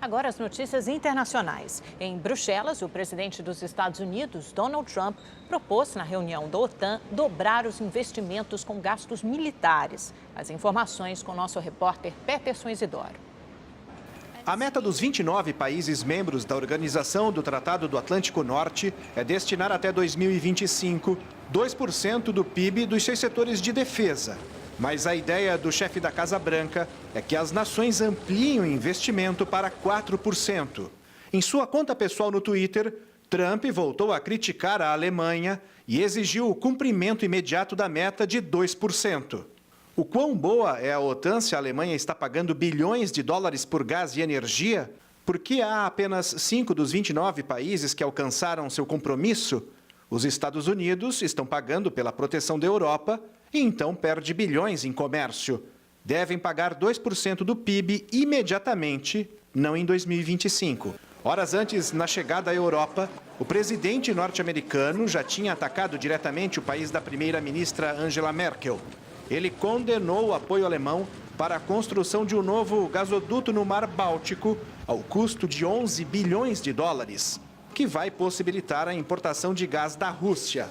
Agora as notícias internacionais. Em Bruxelas, o presidente dos Estados Unidos, Donald Trump, propôs na reunião da OTAN dobrar os investimentos com gastos militares. As informações com o nosso repórter Peterson Isidoro. A meta dos 29 países membros da Organização do Tratado do Atlântico Norte é destinar até 2025 2% do PIB dos seus setores de defesa. Mas a ideia do chefe da Casa Branca é que as nações ampliem o investimento para 4%. Em sua conta pessoal no Twitter, Trump voltou a criticar a Alemanha e exigiu o cumprimento imediato da meta de 2%. O quão boa é a OTAN se a Alemanha está pagando bilhões de dólares por gás e energia? Por que há apenas 5 dos 29 países que alcançaram seu compromisso? Os Estados Unidos estão pagando pela proteção da Europa e então perde bilhões em comércio. Devem pagar 2% do PIB imediatamente, não em 2025. Horas antes, na chegada à Europa, o presidente norte-americano já tinha atacado diretamente o país da primeira-ministra Angela Merkel. Ele condenou o apoio alemão para a construção de um novo gasoduto no Mar Báltico, ao custo de 11 bilhões de dólares, que vai possibilitar a importação de gás da Rússia.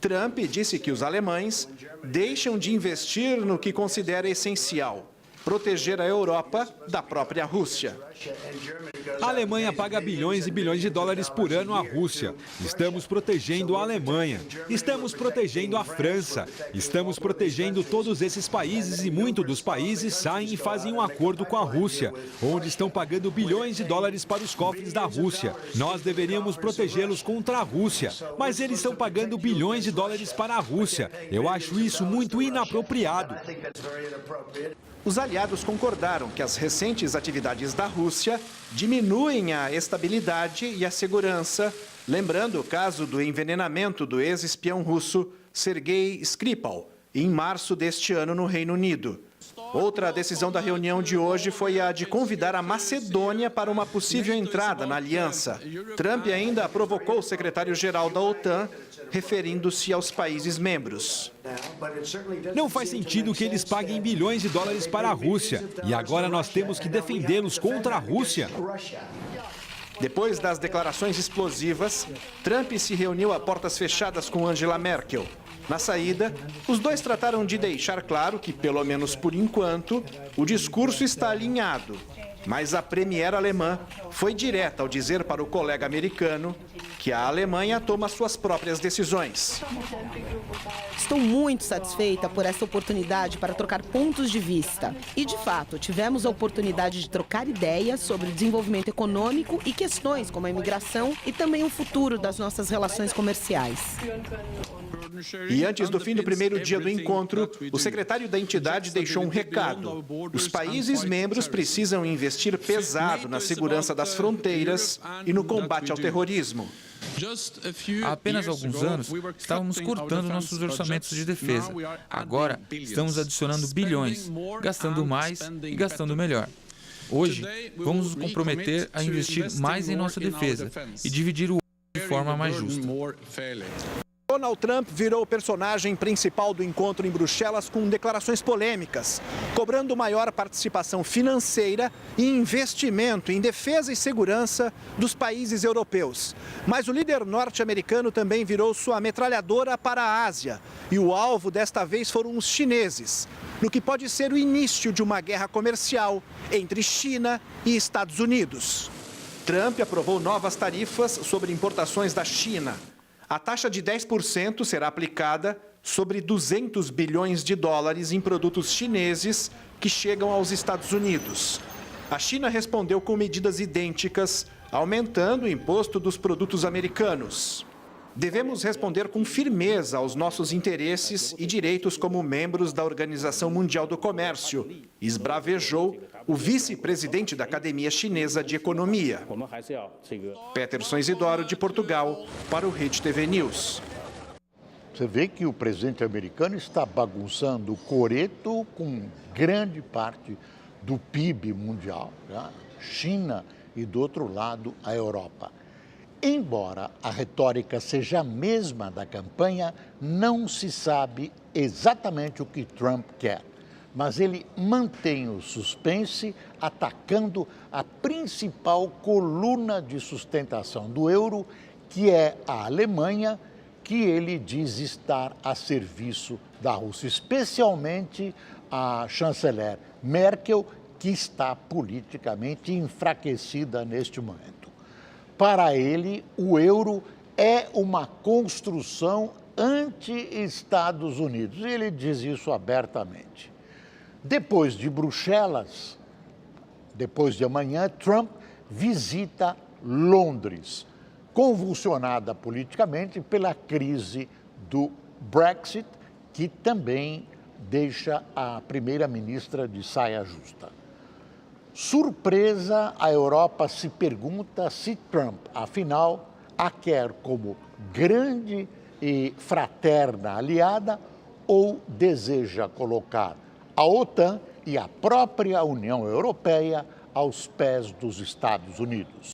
Trump disse que os alemães deixam de investir no que considera essencial: proteger a Europa da própria Rússia. A Alemanha paga bilhões e bilhões de dólares por ano à Rússia. Estamos protegendo a Alemanha. Estamos protegendo a França. Estamos protegendo todos esses países e muitos dos países saem e fazem um acordo com a Rússia, onde estão pagando bilhões de dólares para os cofres da Rússia. Nós deveríamos protegê-los contra a Rússia, mas eles estão pagando bilhões de dólares para a Rússia. Eu acho isso muito inapropriado. Os aliados concordaram que as recentes atividades da Rússia diminuem a estabilidade e a segurança, lembrando o caso do envenenamento do ex-espião russo Sergei Skripal, em março deste ano no Reino Unido. Outra decisão da reunião de hoje foi a de convidar a Macedônia para uma possível entrada na aliança. Trump ainda provocou o secretário-geral da OTAN, referindo-se aos países membros. Não faz sentido que eles paguem bilhões de dólares para a Rússia. E agora nós temos que defendê-los contra a Rússia. Depois das declarações explosivas, Trump se reuniu a portas fechadas com Angela Merkel. Na saída, os dois trataram de deixar claro que, pelo menos por enquanto, o discurso está alinhado. Mas a premier alemã foi direta ao dizer para o colega americano que a Alemanha toma suas próprias decisões. Estou muito satisfeita por essa oportunidade para trocar pontos de vista. E, de fato, tivemos a oportunidade de trocar ideias sobre o desenvolvimento econômico e questões como a imigração e também o futuro das nossas relações comerciais. E antes do fim do primeiro dia do encontro, o secretário da entidade deixou um recado. Os países membros precisam investir pesado na segurança das fronteiras e no combate ao terrorismo. Há apenas alguns anos, estávamos cortando nossos orçamentos de defesa. Agora, estamos adicionando bilhões, gastando mais e gastando melhor. Hoje, vamos nos comprometer a investir mais em nossa defesa e dividir o de forma mais justa. Donald Trump virou o personagem principal do encontro em Bruxelas com declarações polêmicas, cobrando maior participação financeira e investimento em defesa e segurança dos países europeus. Mas o líder norte-americano também virou sua metralhadora para a Ásia. E o alvo desta vez foram os chineses, no que pode ser o início de uma guerra comercial entre China e Estados Unidos. Trump aprovou novas tarifas sobre importações da China. A taxa de 10% será aplicada sobre 200 bilhões de dólares em produtos chineses que chegam aos Estados Unidos. A China respondeu com medidas idênticas, aumentando o imposto dos produtos americanos. Devemos responder com firmeza aos nossos interesses e direitos como membros da Organização Mundial do Comércio, esbravejou o vice-presidente da Academia Chinesa de Economia. Peterson Isidoro, de Portugal, para o Rede TV News. Você vê que o presidente americano está bagunçando o coreto com grande parte do PIB mundial, né? China e, do outro lado, a Europa. Embora a retórica seja a mesma da campanha, não se sabe exatamente o que Trump quer. mas ele mantém o suspense, atacando a principal coluna de sustentação do euro, que é a Alemanha, que ele diz estar a serviço da Rússia, especialmente a chanceler Merkel, que está politicamente enfraquecida neste momento. Para ele, o euro é uma construção anti-Estados Unidos, e ele diz isso abertamente. Depois de Bruxelas, depois de amanhã, Trump visita Londres, convulsionada politicamente pela crise do Brexit, que também deixa a primeira-ministra de saia justa. Surpresa, a Europa se pergunta se Trump, afinal, a quer como grande e fraterna aliada ou deseja colocar a OTAN e a própria União Europeia aos pés dos Estados Unidos.